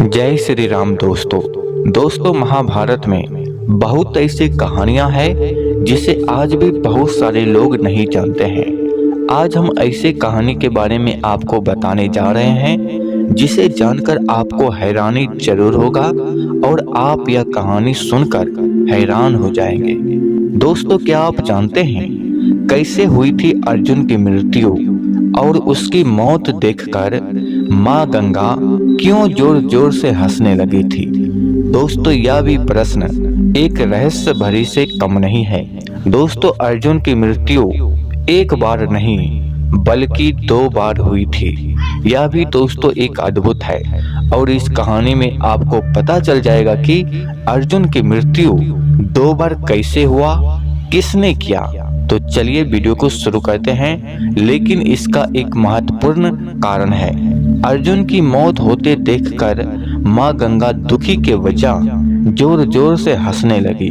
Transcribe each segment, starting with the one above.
जय श्री राम दोस्तों महाभारत में बहुत ऐसी कहानियां हैं जिसे आज भी बहुत सारे लोग नहीं जानते हैं। आज हम ऐसे कहानी के बारे में आपको बताने जा रहे हैं जिसे जानकर आपको हैरानी जरूर होगा और आप यह कहानी सुनकर हैरान हो जाएंगे। दोस्तों, क्या आप जानते हैं कैसे हुई थी अर्जुन की मृत्यु और उसकी मौत देखकर माँ गंगा क्यों जोर जोर से हंसने लगी थी? दोस्तों, यह भी प्रश्न एक रहस्य भरी से कम नहीं है। दोस्तों, अर्जुन की मृत्यु एक बार नहीं बल्कि 2 बार हुई थी। यह भी दोस्तों एक अद्भुत है और इस कहानी में आपको पता चल जाएगा कि अर्जुन की मृत्यु 2 बार कैसे हुआ, किसने किया। तो चलिए वीडियो को शुरू करते हैं, लेकिन इसका एक महत्वपूर्ण कारण है। अर्जुन की मौत होते देखकर माँ गंगा दुखी के वजह जोर जोर से हंसने लगी।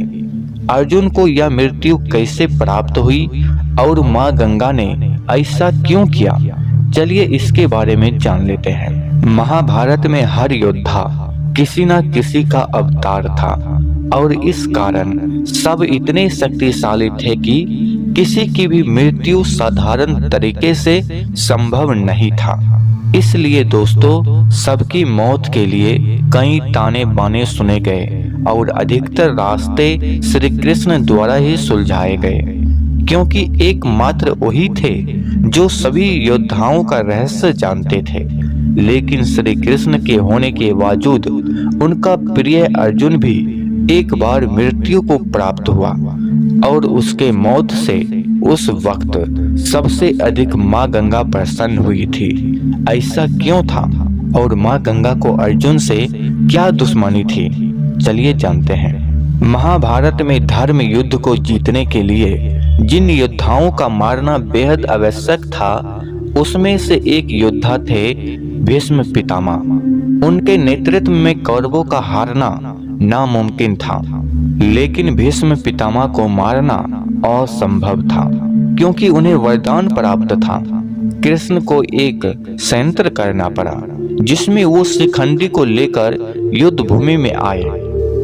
अर्जुन को यह मृत्यु कैसे प्राप्त हुई और माँ गंगा ने ऐसा क्यों किया, चलिए इसके बारे में जान लेते हैं। महाभारत में हर योद्धा किसी न किसी का अवतार था और इस कारण सब इतने शक्तिशाली थे कि किसी की भी मृत्यु साधारण तरीके से संभव नहीं था। इसलिए दोस्तों, सबकी मौत के लिए कई ताने बाने सुने गए और अधिकतर रास्ते श्री कृष्ण द्वारा ही सुलझाए गए, क्योंकि एकमात्र वही थे जो सभी योद्धाओं का रहस्य जानते थे। लेकिन श्री कृष्ण के होने के बावजूद उनका प्रिय अर्जुन भी एक बार मृत्यु को प्राप्त हुआ और उसके मौत से उस वक्त सबसे अधिक माँ गंगा प्रसन्न हुई थी। ऐसा क्यों था और माँ गंगा को अर्जुन से क्या दुश्मनी थी, चलिए जानते हैं। महाभारत में धर्म युद्ध को जीतने के लिए जिन योद्धाओं का मारना बेहद आवश्यक था, उसमें से एक योद्धा थे भीष्म पितामह। उनके नेतृत्व में कौरवों का हारना नामुमकिन था, लेकिन भीष्म पितामह को मारना असंभव था क्योंकि उन्हें वरदान प्राप्त था। कृष्ण को एक संयंत्र करना पड़ा जिसमें वो शिखंडी को लेकर युद्ध भूमि में आए।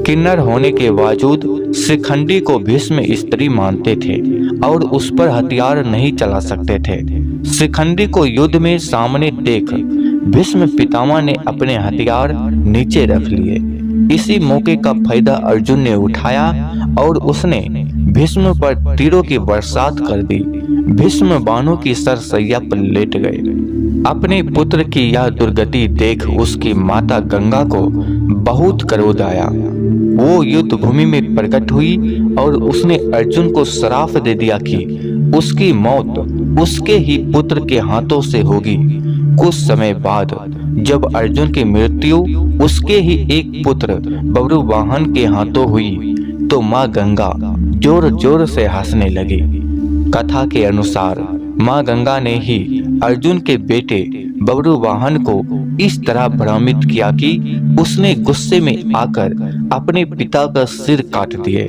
किन्नर होने के बावजूद शिखंडी को भीष्म स्त्री मानते थे और उस पर हथियार नहीं चला सकते थे। शिखंडी को युद्ध में सामने देख भीष्म पितामह ने अपने हथियार नीचे रख लिए। इसी मौके का फायदा अर्जुन ने उठाया और उसने भीष्म पर तीरों की बरसात कर दी। भीष्म बाणों की सरसैया पर लेट गए। अपने पुत्र की यह दुर्गति देख उसकी माता गंगा को बहुत क्रोध आया। वो युद्ध भूमि में प्रकट हुई और उसने अर्जुन को श्राप दे दिया कि उसकी मौत उसके ही पुत्र के हाथों से होगी। कुछ समय बाद जब अर्जुन की मृत्यु उसके ही एक पुत्र बब्रुवाहन के हाथों हुई तो माँ गंगा जोर जोर से हंसने लगी। कथा के अनुसार माँ गंगा ने ही अर्जुन के बेटे बब्रुवाहन को इस तरह भ्रमित किया कि उसने गुस्से में आकर अपने पिता का सिर काट दिए।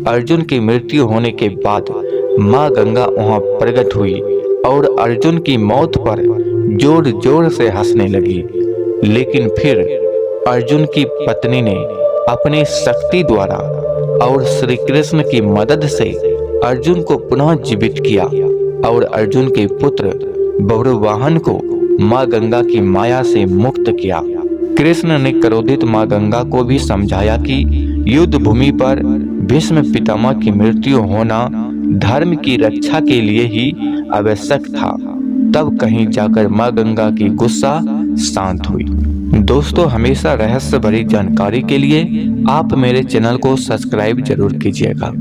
अर्जुन की मृत्यु होने के बाद माँ गंगा वहां प्रकट हुई और अर्जुन की मौत पर जोर जोर से हंसने लगी। लेकिन फिर अर्जुन की पत्नी ने अपनी शक्ति द्वारा और श्री कृष्ण की मदद से अर्जुन को पुनः जीवित किया और अर्जुन के पुत्र बब्रुवाहन को माँ गंगा की माया से मुक्त किया। कृष्ण ने क्रोधित माँ गंगा को भी समझाया कि युद्ध भूमि पर भीष्म पितामह की मृत्यु होना धर्म की रक्षा के लिए ही आवश्यक था। तब कहीं जाकर माँ गंगा की गुस्सा शांत हुई। दोस्तों, हमेशा रहस्य भरी जानकारी के लिए आप मेरे चैनल को सब्सक्राइब जरूर कीजिएगा।